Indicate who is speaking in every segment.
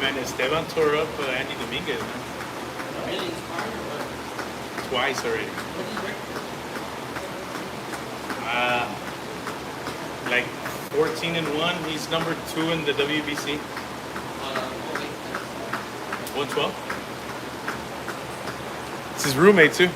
Speaker 1: man, Esteban tore up Andy Dominguez, man.
Speaker 2: Really inspired or what?
Speaker 1: Twice already.
Speaker 2: What is record?
Speaker 1: Like 14-1. He's number 2 in the WBC. 112. It's his roommate too.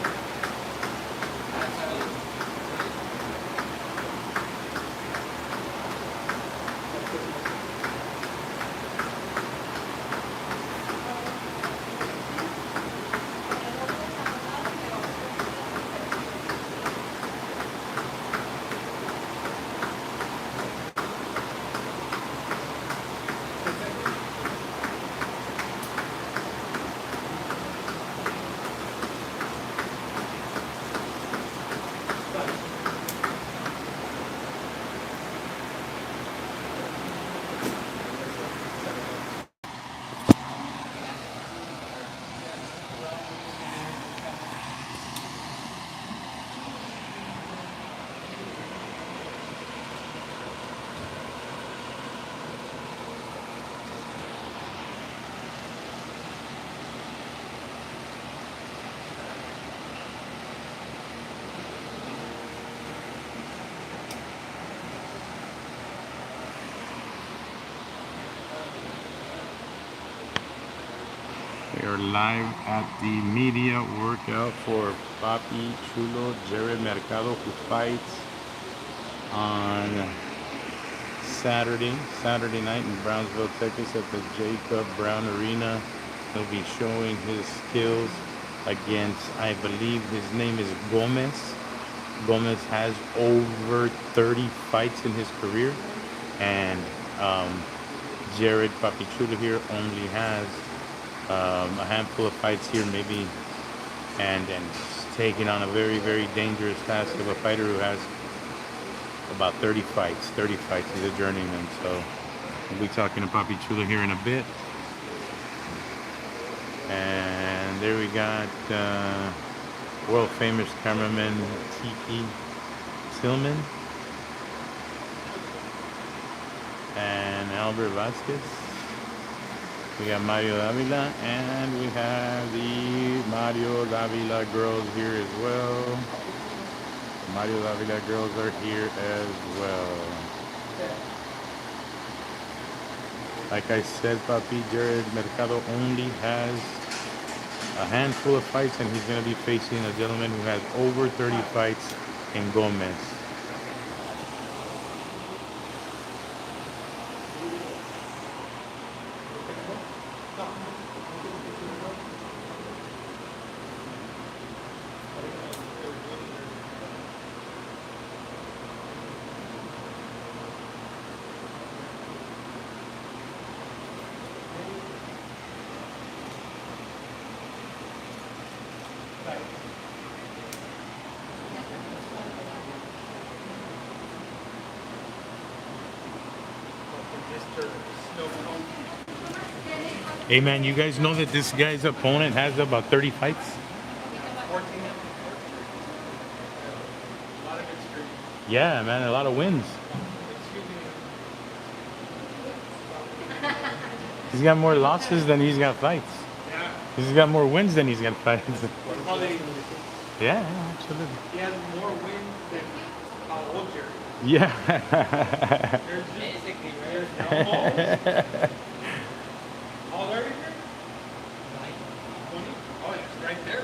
Speaker 1: We are live at the media workout for Papi, Chulo, Jared Mercado, who fights on Saturday night in Brownsville, Texas at the Jacob Brown Arena. He'll be showing his skills against, I believe his name is Gomez. Gomez has over 30 fights in his career, and Jared Papi Chulo here only has a handful of fights here, maybe, and taking on a very, very dangerous task of a fighter who has about 30 fights. He's a journeyman, so we'll be talking to Papi Chulo here in a bit. And there we got world famous cameraman Tiki Tillman and Albert Vasquez. We got Mario Davila, and we have the Mario Davila girls here as well. Mario Davila girls are here as well. Like I said, Papi, Jared Mercado only has a handful of fights, and he's going to be facing a gentleman who has over 30 fights in Gomez. Hey man, you guys know that this guy's opponent has about 30 fights?
Speaker 2: 14. A lot of good streaks.
Speaker 1: Yeah, man, a lot of wins. He's got more losses than he's got fights.
Speaker 2: Yeah.
Speaker 1: He's got more wins than he's got fights.
Speaker 2: Probably,
Speaker 1: Yeah, absolutely.
Speaker 2: he has more wins than old Jerry.
Speaker 1: Yeah.
Speaker 2: There's basically, right? How old are you? 20? Oh, it's right there.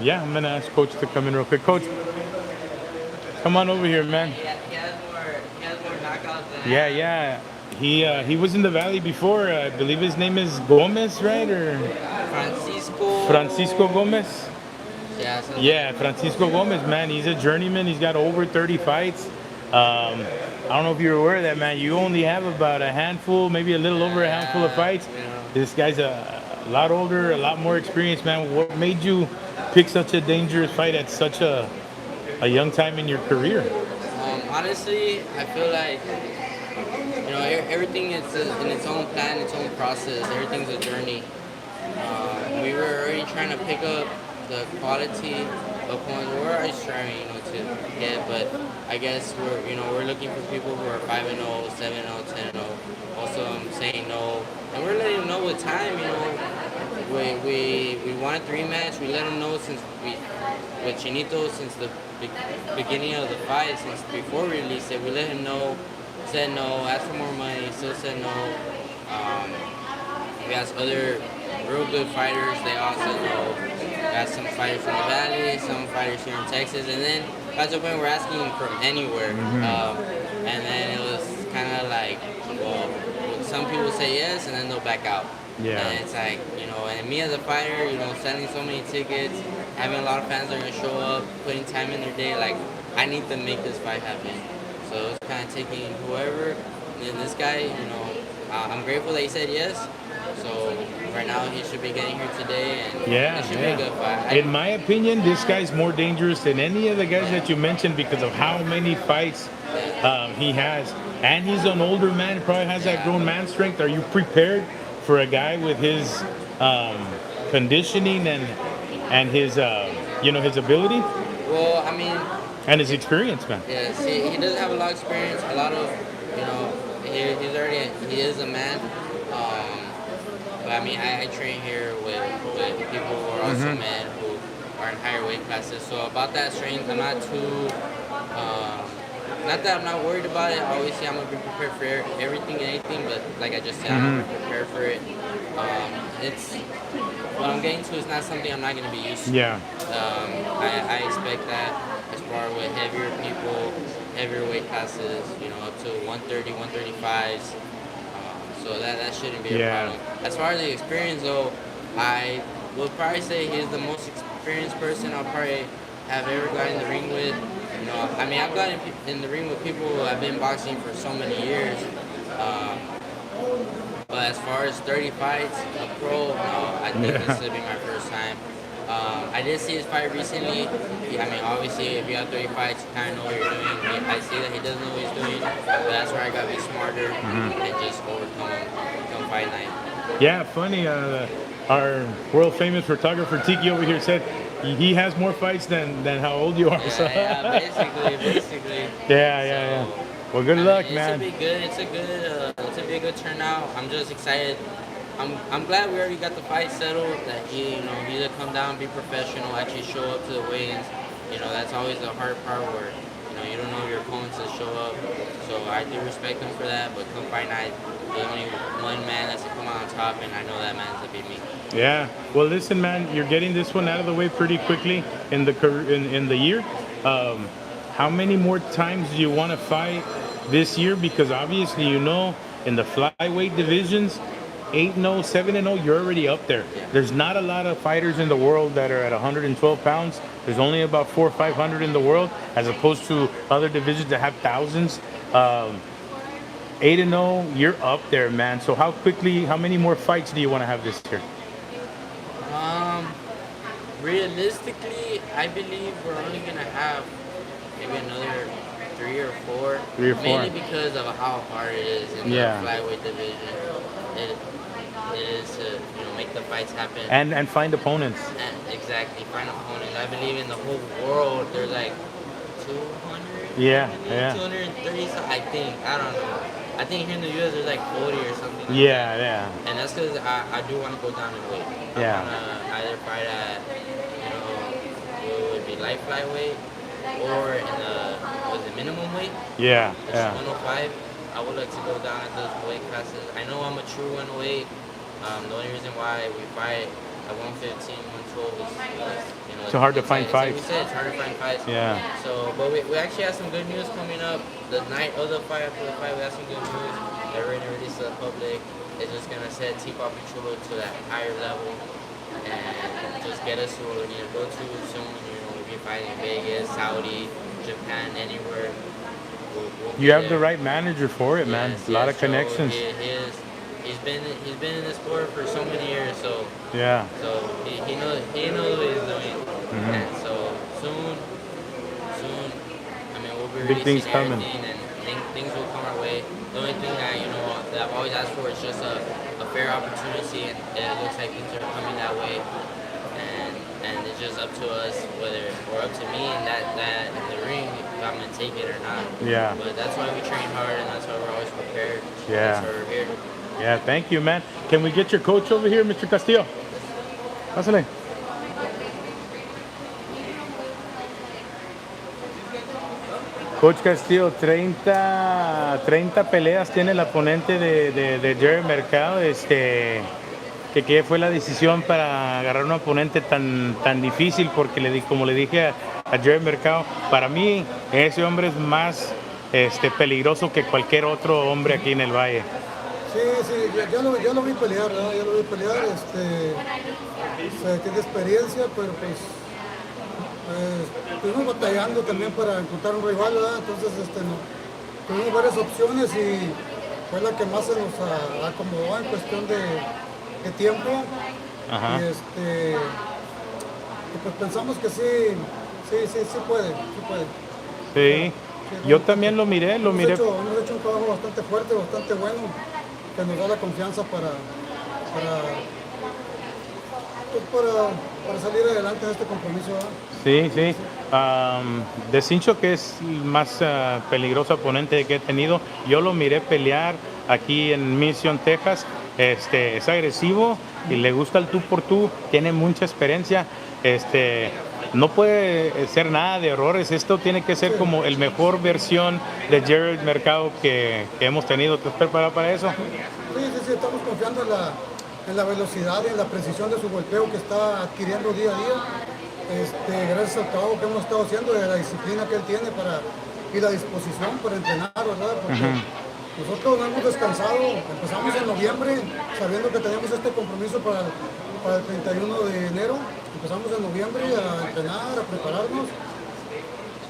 Speaker 1: Yeah, I'm gonna ask Coach to come in real quick. Coach, come on over here, man.
Speaker 3: He has more knockouts than
Speaker 1: Yeah. He was in the Valley before. I believe his name is Gomez, right? Or Francisco Gomez.
Speaker 3: Yeah. So
Speaker 1: Yeah, Francisco Gomez, man. He's a journeyman. He's got over 30 fights. I don't know if you're aware of that, man. You only have about a handful, maybe a little over a handful of fights.
Speaker 3: Yeah.
Speaker 1: This guy's a lot older, a lot more experienced, man. What made you pick such a dangerous fight at such a young time in your career?
Speaker 3: Honestly, I feel like everything is in its own plan, its own process. Everything's a journey. We were already trying to pick up the quality of points. We're already striving, to get, but I guess we're looking for people who are 5-0, 7-0, 10-0. saying no, and we're letting him know with time. We wanted the rematch. We let him know since we with Chinito since the beginning of the fight, since before we released it. We let him know, said no, asked for more money, still said no. Um, we asked other real good fighters, they all said no. We asked some fighters from the Valley, some fighters here in Texas, and then at the point we're asking from anywhere. And then it was kind of like, well, some people say yes, and then they'll back out.
Speaker 1: Yeah.
Speaker 3: And it's like, and me as a fighter, selling so many tickets, having a lot of fans that are going to show up, putting time in their day, like, I need to make this fight happen. So it was kind of taking whoever, and this guy, I'm grateful that he said yes. So right now he should be getting here today, and it should be a good fight.
Speaker 1: In my opinion, this guy's more dangerous than any of the guys that you mentioned because of how many fights he has. And he's an older man, he probably has that grown man strength. Are you prepared for a guy with his conditioning and his his ability?
Speaker 3: Well, I mean,
Speaker 1: and his experience, man.
Speaker 3: Yeah, see, he doesn't have a lot of experience. A lot of, he is a man. But I mean, I train here with people who are also men who are in higher weight classes. So about that strength, I'm not too, not that I'm not worried about it. Obviously, I'm gonna be prepared for everything and anything. But like I just said, I'm gonna be prepared for it. It's what I'm getting to is not something I'm not gonna be used to.
Speaker 1: Yeah.
Speaker 3: I expect that as far with heavier people, heavier weight classes, up to 130, 135s. So that shouldn't be a problem. As far as the experience though, I would probably say he's the most experienced person I'll probably have ever gotten in the ring with. I mean, I've gotten in the ring with people who have been boxing for so many years. But as far as 30 fights, a pro, no, I think this will be my first time. I did see his fight recently. I mean, obviously, if you have 30 fights, you kind of know what you're doing. I see that he doesn't know what he's doing, but that's where I got to be smarter and just overcome him come fight night.
Speaker 1: Yeah, funny. Our world famous photographer Tiki over here said he has more fights than how old you are.
Speaker 3: Yeah, basically.
Speaker 1: Yeah. Well, good luck, man.
Speaker 3: It's a big good turnout. I'm just excited. I'm glad we already got the fight settled. That he's to come down, be professional, actually show up to the weigh-ins. That's always the hard part where you don't know your opponents to show up. So I do respect him for that. But come fight night, there's only one man that's to come out on top, and I know that man's to beat me.
Speaker 1: Yeah. Well, listen, man, you're getting this one out of the way pretty quickly in the year. How many more times do you want to fight this year? Because obviously, in the flyweight divisions, 8-0, 7-0, you're already up there.
Speaker 3: Yeah.
Speaker 1: There's not a lot of fighters in the world that are at 112 pounds. There's only about 400 or 500 in the world, as opposed to other divisions that have thousands. 8-0, you're up there, man. So how many more fights do you want to have this year?
Speaker 3: Realistically, I believe we're only gonna have maybe another 3 or 4.
Speaker 1: 3 or 4.
Speaker 3: Mainly because of how hard it is in the flyweight division. It is to make the fights happen
Speaker 1: and find opponents.
Speaker 3: And exactly, find opponents. I believe in the whole world there's like 200. 230. I think, I don't know. I think here in the US there's like 40 or something.
Speaker 1: Yeah.
Speaker 3: And that's because I do want to go down in weight. I want to either fight at it would be light flyweight or in the minimum weight.
Speaker 1: Yeah.
Speaker 3: 105. I would like to go down at those weight classes. I know I'm a true 108. The only reason why we fight at 115, 112 is,
Speaker 1: it's hard to find fights.
Speaker 3: Like we said, it's hard to find fights.
Speaker 1: Yeah.
Speaker 3: So, but we actually have some good news coming up. The night of the fight, after the fight, we have some good news. They're ready to release to the public. It's just going to set Papi Chulo to that higher level and just get us to where we need to go to soon. We'll be fighting in Vegas, Saudi, Japan, anywhere.
Speaker 1: You have the right manager for it, man. A lot of connections.
Speaker 3: He's been in this sport for so many years, so he knows what he's doing. And so soon, I mean, we'll be
Speaker 1: big things
Speaker 3: releasing
Speaker 1: coming,
Speaker 3: and things will come our way. The only thing that that I've always asked for is just a fair opportunity, and it looks like things are coming that way. And it's just up to us, or up to me in that in the ring, if I'm gonna take it or not.
Speaker 1: Yeah.
Speaker 3: But that's why we train hard, and that's why we're always prepared.
Speaker 1: Yeah.
Speaker 3: That's why we're here.
Speaker 1: Yeah, thank you, man. Can we get your coach over here, Mr. Castillo? Pásale. Coach Castillo, 30 peleas tiene el oponente de Jerry Mercado. ¿Qué fue la decisión para agarrar un oponente tan difícil? Porque como le dije a Jerry Mercado, para mí ese hombre es más peligroso que cualquier otro hombre aquí en el Valle.
Speaker 2: Sí, sí, ya lo vi pelear, ¿verdad? Ya lo vi pelear, tiene experiencia, pero pues estuvimos batallando también para encontrar un rival, ¿verdad? Entonces, tuvimos varias opciones y fue la que más se nos acomodó en cuestión de tiempo.
Speaker 1: Ajá.
Speaker 2: Y pues pensamos que sí puede.
Speaker 1: Sí, yo también lo miré.
Speaker 2: Hemos hecho un trabajo bastante fuerte, bastante bueno, que nos da la confianza para salir adelante de este compromiso, ¿verdad?
Speaker 1: Sí, sí. De Cincho, que es el más peligroso oponente que he tenido, yo lo miré pelear aquí en Mission, Texas. Es agresivo y le gusta el tú por tú, tiene mucha experiencia. No puede ser nada de errores. Esto tiene que ser como el mejor versión de Jerry Mercado que hemos tenido. ¿Estás preparado para eso?
Speaker 2: Sí, estamos confiando en la velocidad y en la precisión de su golpeo que está adquiriendo día a día. Gracias al trabajo que hemos estado haciendo, de la disciplina que él tiene y la disposición para entrenar, ¿verdad? Porque nosotros no hemos descansado. Empezamos en noviembre sabiendo que teníamos este compromiso para el 31 de enero. Empezamos en noviembre a entrenar, a prepararnos.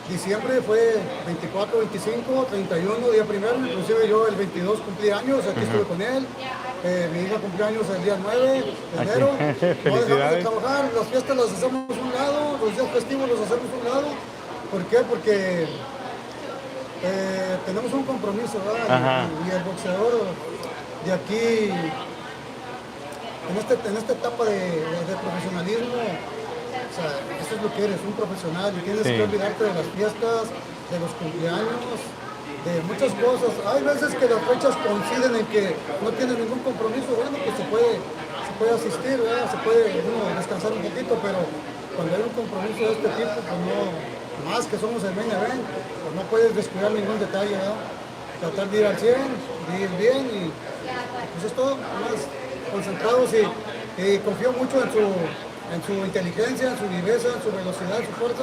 Speaker 2: Diciembre fue 24, 25, 31, día primero. Inclusive yo el 22 cumplí años, aquí estuve con él. Mi hija cumplió años el día 9 de enero. No dejamos de trabajar, las fiestas las hacemos a un lado, los días festivos los hacemos a un lado. ¿Por qué? Porque tenemos un compromiso, ¿verdad? Y el boxeador de aquí, en esta etapa de profesionalismo, o sea, eso es lo que eres, un profesional, y tienes que olvidarte de las fiestas, de los cumpleaños, de muchas cosas. Hay veces que las fechas coinciden en que no tienes ningún compromiso, bueno, pues se puede asistir, ¿verdad? Se puede uno descansar un poquito, pero cuando hay un compromiso de este tipo, pues no, más que somos el main event, pues no puedes descuidar ningún detalle, ¿verdad? Tratar de ir al 100, de ir bien, y pues es todo, más concentrados, y confío mucho en su inteligencia, en su viveza, en su velocidad, en su fuerza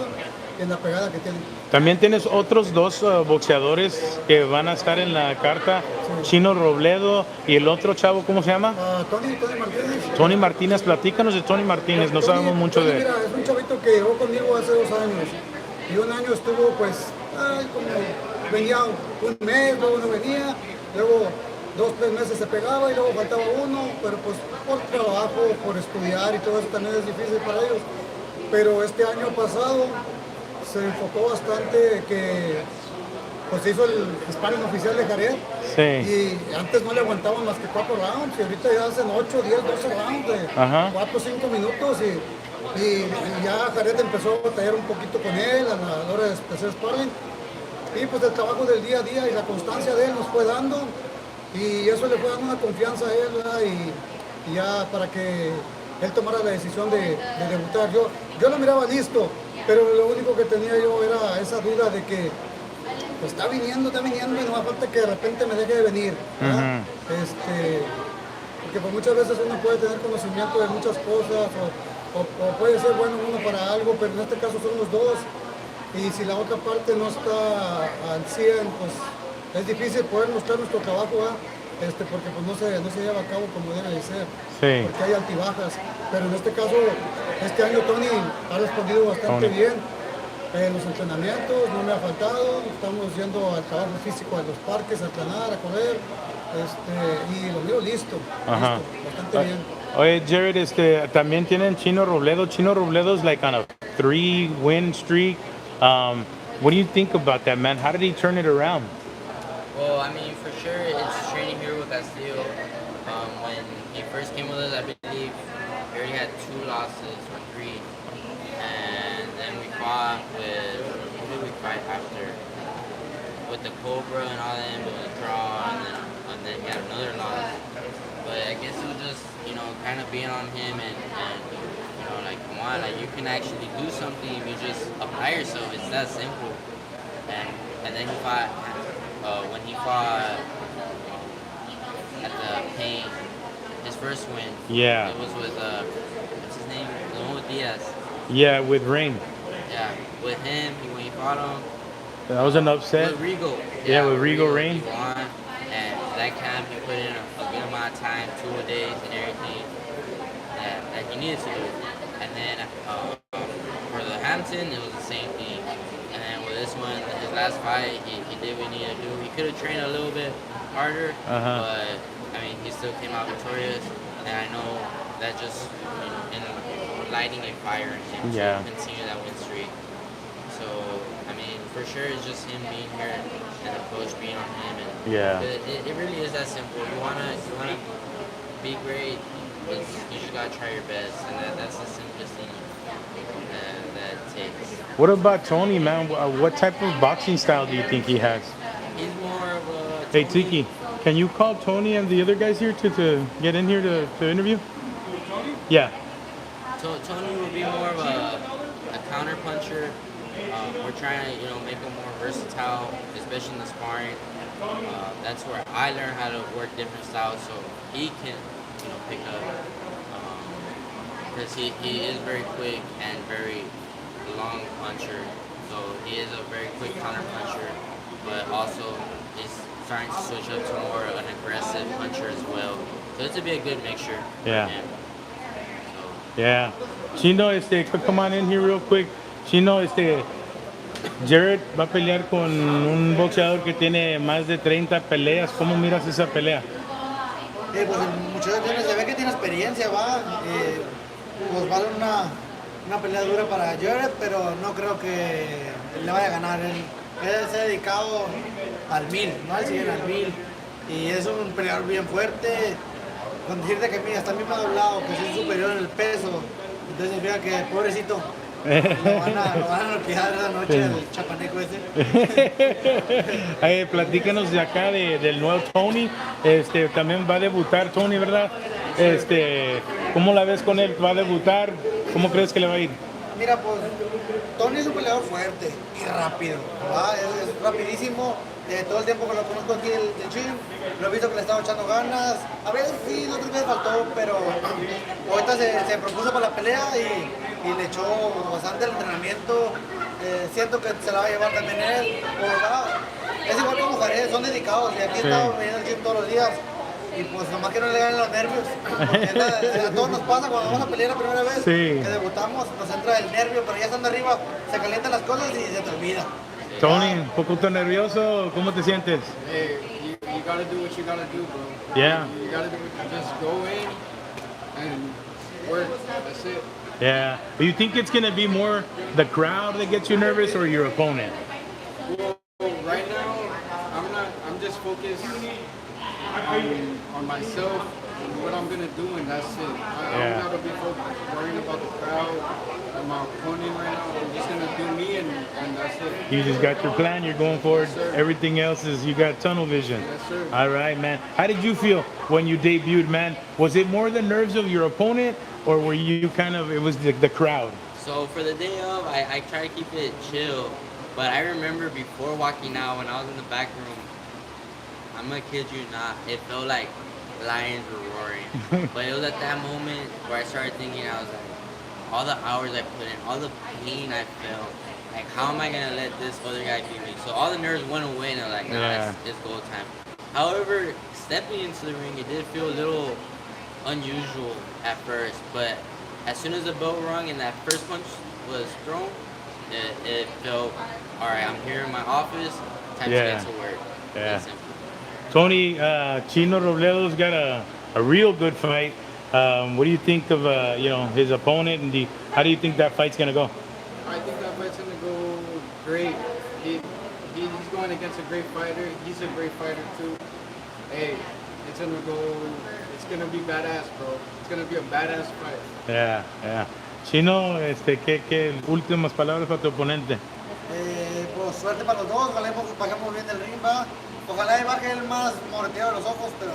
Speaker 2: y en la pegada que tiene.
Speaker 1: También tienes otros dos boxeadores que van a estar en la carta, Chino Robledo y el otro chavo, ¿cómo se llama?
Speaker 2: Tony Martínez.
Speaker 1: Tony Martínez, platícanos de Tony Martínez, no sabemos mucho de él.
Speaker 2: Mira, es un chavito que llegó conmigo hace 2 años y un año estuvo pues, como venía un mes, luego no venía, luego 2, 3 meses se pegaba y luego faltaba uno, pero pues por trabajo, por estudiar y todo eso también es difícil para ellos. Pero este año pasado se enfocó bastante, que pues hizo el sparring oficial de Jared.
Speaker 1: Sí.
Speaker 2: Y antes no le aguantaban más que 4 rounds y ahorita ya hacen 8, 10, 12 rounds de 4 o 5 minutos y ya Jared empezó a batallar un poquito con él a la hora de hacer sparring. Y pues el trabajo del día a día y la constancia de él nos fue dando, y eso le fue dando una confianza a él, ¿verdad? Y ya para que él tomara la decisión de debutar. Yo lo miraba listo, pero lo único que tenía yo era esa duda de que pues, está viniendo y no me falta que de repente me deje de venir, ¿verdad? Porque pues muchas veces uno puede tener conocimiento de muchas cosas o puede ser bueno uno para algo, pero en este caso son los dos, y si la otra parte no está al 100, pues es difícil poder mostrar nuestro trabajo, ¿verdad? Porque pues no se lleva a cabo como debe de ser, porque hay altibajas, pero en este caso, este año Tony ha respondido bastante bien en los entrenamientos, no me ha faltado, estamos yendo al trabajo físico a los parques, a entrenar, a correr, y lo miro listo, bastante bien.
Speaker 1: Oye, Jared, también tienen Chino Robledo. Chino Robledo is like on a 3-win streak. What do you think about that, man? How did he turn it around?
Speaker 3: Well, I mean, for sure, it's training here with Castillo. When he first came with us, I believe he already had 2 losses or 3. And then we fought with, who did we fight after? With the Cobra and all that, but with a draw, and then he had another loss. kind of being on him and you know, like, come on, like, you can actually do something if you just apply yourself. It's that simple. And then he fought when he fought at the Pain, his first win.
Speaker 1: Yeah.
Speaker 3: It was with what's his name? The one with Diaz.
Speaker 1: Yeah, with Rain.
Speaker 3: Yeah, with him, when he fought him.
Speaker 1: That was an upset.
Speaker 3: With Regal.
Speaker 1: Yeah, with Regal Rain.
Speaker 3: He won, and that camp he put in a good amount of time, 2 days and everything that he needed to do. And then for the Hampton, it was the same thing. And then with this one, his last fight, he did what he needed to do. He could have trained a little bit harder, but I mean, he still came out victorious. And I know that just lighting a fire in him to continue that win streak. So I mean, for sure, it's just him being here and the coach being on him. And it really is that simple. You wanna be great, you just gotta try your best, and that's the simplest thing that it takes.
Speaker 1: What about Tony, man? What type of boxing style do you think he has?
Speaker 3: He's more of a...
Speaker 1: Hey, Tiki, can you call Tony and the other guys here to get in here to interview? Yeah.
Speaker 3: Tony will be more of a counter puncher. We're trying to, make him more versatile, especially in the sparring. That's where I learned how to work different styles, so he can, pick up. Because he is very quick and very long puncher. So he is a very quick counter puncher, but also is starting to switch up to more an aggressive puncher as well. So it's to be a good mixture for him.
Speaker 1: Yeah. Chino, come on in here real quick. Chino, Jared va a pelear con un boxeador que tiene más de 30 peleas. ¿Cómo miras esa pelea?
Speaker 2: Pues en muchas ocasiones se ve que tiene experiencia, pues vale una pelea dura para Jared, pero no creo que le vaya a ganar. Él se ha dedicado al 1000, no al 100, al 1000. Y es un peleador bien fuerte. Con decirte que mira, hasta a mí me ha doblado, que soy superior en el peso. Entonces significa que pobrecito, lo van a noquear esa noche el chapaneco ese.
Speaker 1: Platícanos de acá del nuevo Tony. También va a debutar Tony, ¿verdad? ¿Cómo la ves con él? ¿Va a debutar? ¿Cómo crees que le va a ir?
Speaker 2: Mira, pues Tony es un peleador fuerte y rápido, es rapidísimo. Todo el tiempo que lo conozco aquí del gym, lo he visto que le estaba echando ganas. A veces sí, otras veces faltó, pero ahorita se propuso para la pelea y le echó bastante el entrenamiento. Siento que se la va a llevar también él. Es igual como Jared, son dedicados y aquí estamos viniendo al gym todos los días. Y pues nomás que no le ganen los nervios, porque a todos nos pasa cuando vamos a pelear la primera vez que debutamos, nos entra el nervio, pero ya estando arriba se calientan las cosas y se te olvida.
Speaker 1: Tony, un poquito nervioso, ¿cómo te sientes?
Speaker 4: Hey, you gotta do what you gotta do, bro.
Speaker 1: Yeah.
Speaker 4: You gotta do just go in and work. That's it.
Speaker 1: Yeah. Do you think it's gonna be more the crowd that gets you nervous or your opponent?
Speaker 4: Well, right now, I'm just focused on myself and what I'm gonna do, and that's it. I don't gotta be worrying about the crowd and my opponent right now. I'm just gonna do me, and that's it.
Speaker 1: You just got your plan, you're going forward.
Speaker 4: Yes,
Speaker 1: everything else is you got tunnel vision.
Speaker 4: Yes, sir.
Speaker 1: All right, man. How did you feel when you debuted, man? Was it more the nerves of your opponent, or were you it was the crowd?
Speaker 3: So for the day of, I try to keep it chill, but I remember before walking out, when I was in the back room, I'm gonna kid you not, it felt like lions were roaring. But it was at that moment where I started thinking, I was like, all the hours I put in, all the pain I felt, like how am I gonna let this other guy beat me? So all the nerves went away and I was like, nah, it's goal time. However, stepping into the ring, it did feel a little unusual at first, but as soon as the bell rung and that first punch was thrown, it felt, all right, I'm here in my office, time to get to work.
Speaker 1: Yeah. Tony, Chino Robledo's got a real good fight. What do you think of his opponent, and how do you think that fight's gonna go?
Speaker 4: I think that fight's gonna go great. He's going against a great fighter. He's a great fighter too. Hey, it's gonna be badass, bro. It's gonna be a badass fight.
Speaker 1: Yeah. Chino, ¿qué últimas palabras para tu oponente?
Speaker 2: Pues suerte para los dos, paguemos bien el ring, Ojalá y baje el más moreteado de los ojos, pero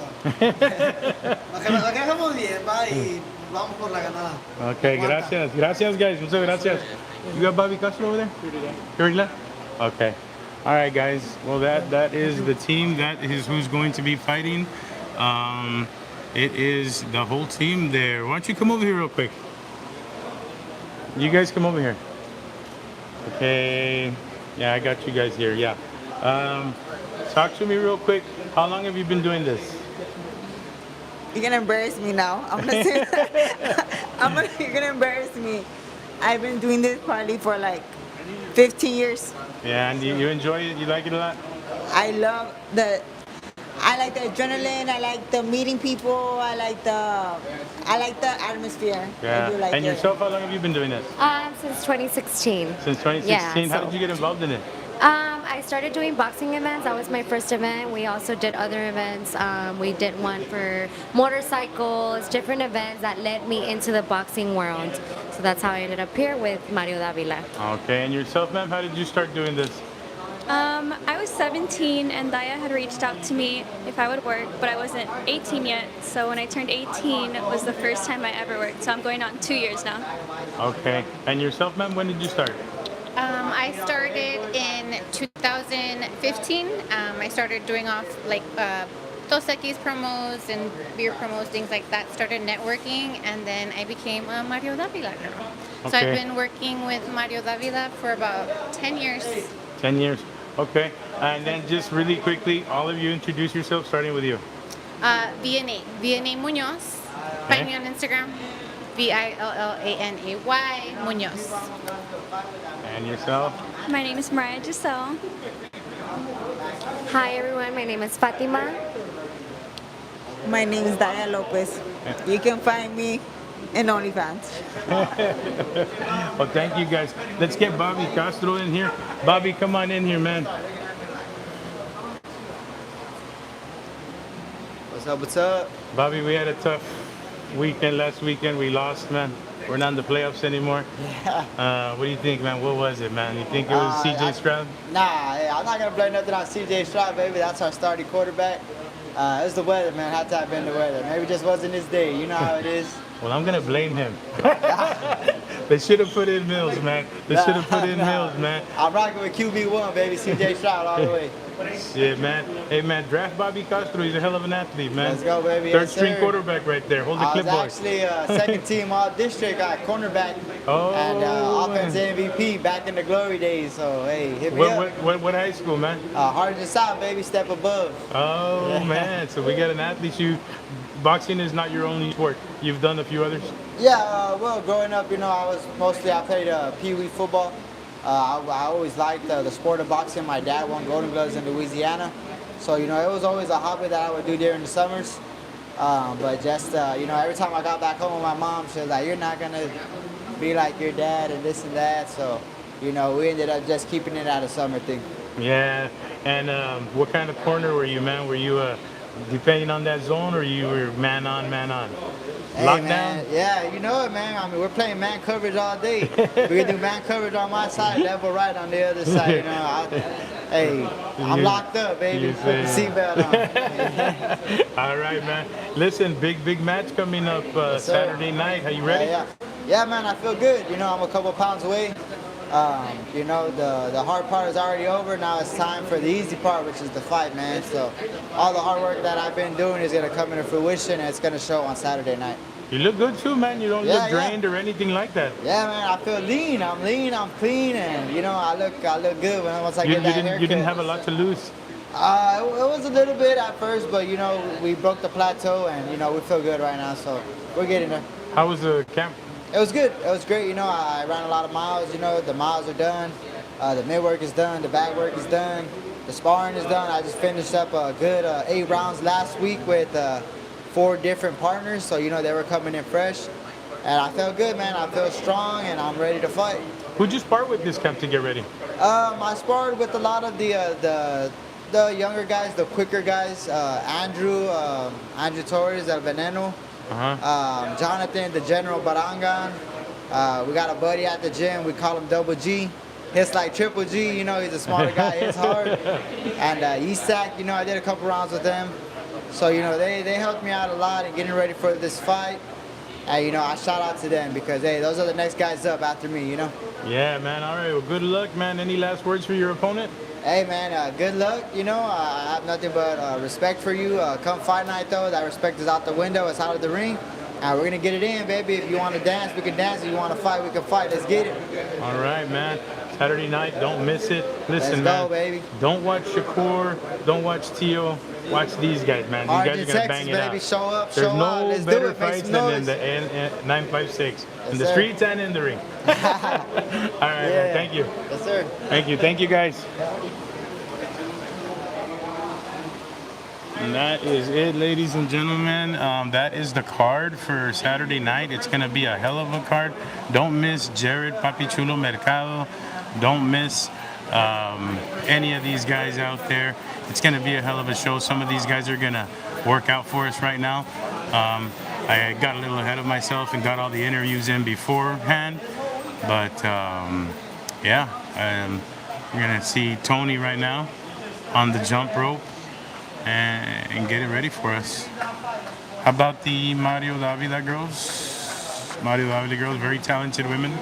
Speaker 2: bajemos bien, va, y vamos por la ganada.
Speaker 1: Okay, gracias. Gracias, guys. Muchas gracias. You got Bobby Castro over there? Here he left? Okay. All right, guys. Well, that is the team. That is who's going to be fighting. It is the whole team there. Why don't you come over here real quick? You guys come over here. Okay. Yeah, I got you guys here. Yeah. Talk to me real quick. How long have you been doing this?
Speaker 5: You're gonna embarrass me now. I'm gonna say you're gonna embarrass me. I've been doing this probably for like 15 years.
Speaker 1: Yeah, and you enjoy it? You like it a lot?
Speaker 5: I like the adrenaline. I like the meeting people. I like the atmosphere.
Speaker 1: Yeah.
Speaker 5: I do like
Speaker 1: And
Speaker 5: it.
Speaker 1: yourself, how long have you been doing this?
Speaker 6: Since 2016.
Speaker 1: Since 2016?
Speaker 6: Yeah,
Speaker 1: How
Speaker 6: so-
Speaker 1: did you get involved in it?
Speaker 6: I started doing boxing events. That was my first event. We also did other events. We did one for motorcycles, different events that led me into the boxing world. So that's how I ended up here with Mario Davila.
Speaker 1: Okay, and yourself, ma'am, how did you start doing this?
Speaker 7: I was 17 and Daya had reached out to me if I would work, but I wasn't 18 yet. So when I turned 18, it was the first time I ever worked. So I'm going on 2 years now.
Speaker 1: Okay, and yourself, ma'am, when did you start?
Speaker 8: I started in 2015. I started doing off like Dos Equis promos and beer promos, things like that. Started networking, and then I became a Mario Davila girl. So I've
Speaker 1: Okay.
Speaker 8: been working with Mario Davila for about 10 years.
Speaker 1: 10 years. Okay, and then just really quickly, all of you introduce yourself, starting with you.
Speaker 8: VNA Munoz. Find me on Instagram. VILLANAY Munoz.
Speaker 1: And yourself?
Speaker 7: My name is Mariah Giselle.
Speaker 6: Hi everyone, my name is Fatima.
Speaker 5: My name is Daya Lopez. You can find me in OnlyFans.
Speaker 1: Well, thank you guys. Let's get Bobby Castro in here. Bobby, come on in here, man.
Speaker 9: What's up, what's up?
Speaker 1: Bobby, we had a tough weekend last weekend. We lost, man. We're not in the playoffs anymore.
Speaker 9: Yeah.
Speaker 1: What do you think, man? What was it, man? You think it was CJ Stroud?
Speaker 9: Nah, hey, I'm not gonna blame nothing on CJ Stroud, baby. That's our starting quarterback. It was the weather, man. Had to have been the weather. Maybe it just wasn't his day. You know how it is.
Speaker 1: Well, I'm gonna blame him. They should have put in Mills, man. They should have put in Mills, man.
Speaker 9: I'm rocking with QB1, baby. CJ Stroud all the way.
Speaker 1: Yeah, man. Hey, man, draft Bobby Castro. He's a hell of an athlete, man.
Speaker 9: Let's go, baby.
Speaker 1: Third
Speaker 9: Yes,
Speaker 1: string
Speaker 9: sir.
Speaker 1: quarterback right there. Hold the
Speaker 9: I was
Speaker 1: clipboard.
Speaker 9: actually second team all district cornerback
Speaker 1: Oh,
Speaker 9: and offense MVP back in the glory days. So hey, hit me up.
Speaker 1: What high school, man?
Speaker 9: Hardest South, baby. Step above.
Speaker 1: Oh,
Speaker 9: Yeah.
Speaker 1: man. So we got an athlete. Boxing is not your only sport. You've done a few others.
Speaker 9: Yeah, well, growing up, I played Pee Wee football. I always liked the sport of boxing. My dad won Golden Gloves in Louisiana. So, it was always a hobby that I would do during the summers. But just, every time I got back home with my mom, she was like, you're not going to be like your dad and this and that. So, we ended up just keeping it at a summer thing.
Speaker 1: Yeah. And what kind of corner were you, man? Were you defending on that zone, or you were man on, man on?
Speaker 9: Hey,
Speaker 1: Lockdown?
Speaker 9: man, yeah, you know it, man. I mean, we're playing man coverage all day. We can do man coverage on my side, level right on the other side. I'm locked up, baby.
Speaker 1: You
Speaker 9: Put the
Speaker 1: say-
Speaker 9: seatbelt on.
Speaker 1: All right, man. Listen, big match coming up
Speaker 9: sir.
Speaker 1: Saturday night. Are you ready?
Speaker 9: Yeah, man, I feel good. I'm a couple pounds away. The hard part is already over. Now it's time for the easy part, which is the fight, man. So all the hard work that I've been doing is going to come into fruition, and it's going to show on Saturday night.
Speaker 1: You look good too, man. You don't
Speaker 9: Yeah,
Speaker 1: look drained or anything like that.
Speaker 9: Yeah, man, I feel lean. I'm clean, and I look good once I
Speaker 1: You,
Speaker 9: get that
Speaker 1: didn't,
Speaker 9: haircut.
Speaker 1: you didn't have a lot to lose.
Speaker 9: It was a little bit at first, but we broke the plateau, and we feel good right now, so we're getting there.
Speaker 1: How was the camp?
Speaker 9: It was good. It was great. I ran a lot of miles. The miles are done. The mid work is done. The back work is done. The sparring is done. I just finished up a good 8 rounds last week with 4 different partners. So they were coming in fresh, and I felt good, man. I feel strong, and I'm ready to fight.
Speaker 1: Who'd you spar with this camp to get ready?
Speaker 9: I sparred with a lot of the younger guys, the quicker guys. Andrew Torres, El Veneno. Jonathan, the General Barangan. We got a buddy at the gym. We call him Double G. hits like Triple G, you know, he's a smaller guy, hits hard. And Isak, you know, I did a couple rounds with them. So, you know, they helped me out a lot in getting ready for this fight. And, you know, I shout out to them because, hey, those are the next guys up after me, you know?
Speaker 1: Yeah, man. All right. Well, good luck, man. Any last words for your opponent?
Speaker 9: Hey, man, good luck. You know, I have nothing but respect for you. Come fight night, though, that respect is out the window. It's out of the ring. And we're going to get it in, baby. If you want to dance, we can dance. If you want to fight, we can fight. Let's get it.
Speaker 1: All right, man. Saturday night, don't miss it. Listen,
Speaker 9: Let's go,
Speaker 1: man.
Speaker 9: baby.
Speaker 1: Don't watch Shakur. Don't watch Tio. Watch these guys, man. These guys are going to bang it
Speaker 9: baby.
Speaker 1: out.
Speaker 9: Show up,
Speaker 1: There's
Speaker 9: show
Speaker 1: no
Speaker 9: out. Let's
Speaker 1: better
Speaker 9: do it. Make
Speaker 1: fights
Speaker 9: some
Speaker 1: than in
Speaker 9: noise.
Speaker 1: the 956.
Speaker 9: Yes,
Speaker 1: In the
Speaker 9: sir.
Speaker 1: streets and in the ring. All right, man. Thank you.
Speaker 9: Yes, sir.
Speaker 1: Thank you, guys. And that is it, ladies and gentlemen. That is the card for Saturday night. It's going to be a hell of a card. Don't miss Jared, Papi, Chulo, Mercado. Don't miss any of these guys out there. It's going to be a hell of a show. Some of these guys are going to work out for us right now. I got a little ahead of myself and got all the interviews in beforehand. But, yeah, we're going to see Tony right now on the jump rope. And get it ready for us. How about the Mario Davila girls? Mario Davila girls, very talented women.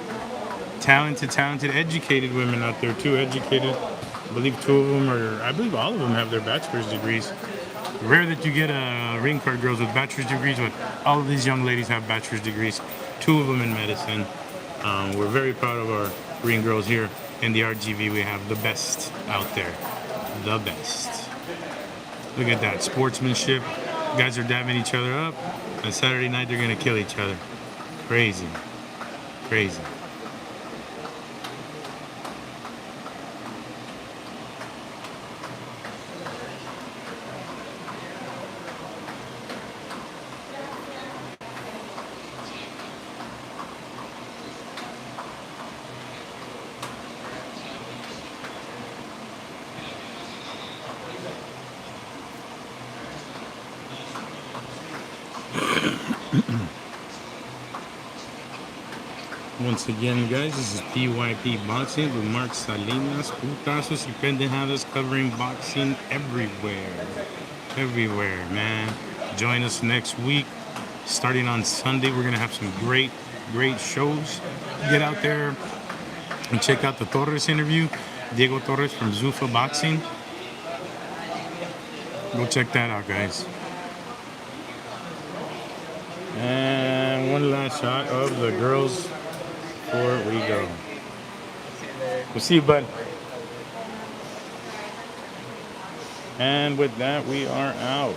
Speaker 1: Talented, educated women out there too. Educated. I believe two of them I believe all of them have their bachelor's degrees. Rare that you get ring card girls with bachelor's degrees, but all of these young ladies have bachelor's degrees. Two of them in medicine. We're very proud of our ring girls here in the RGV. We have the best out there. The best. Look at that sportsmanship. Guys are dabbing each other up. On Saturday night, they're going to kill each other. Crazy. Crazy. Once again, guys, this is PYP Boxing with Mark Salinas. Putazos y pendejadas covering boxing everywhere. Everywhere, man. Join us next week. Starting on Sunday, we're going to have some great shows. Get out there and check out the Torres interview. Diego Torres from Zufa Boxing. Go check that out, guys. And one last shot of the girls before we go. We'll see you, bud. And with that, we are out.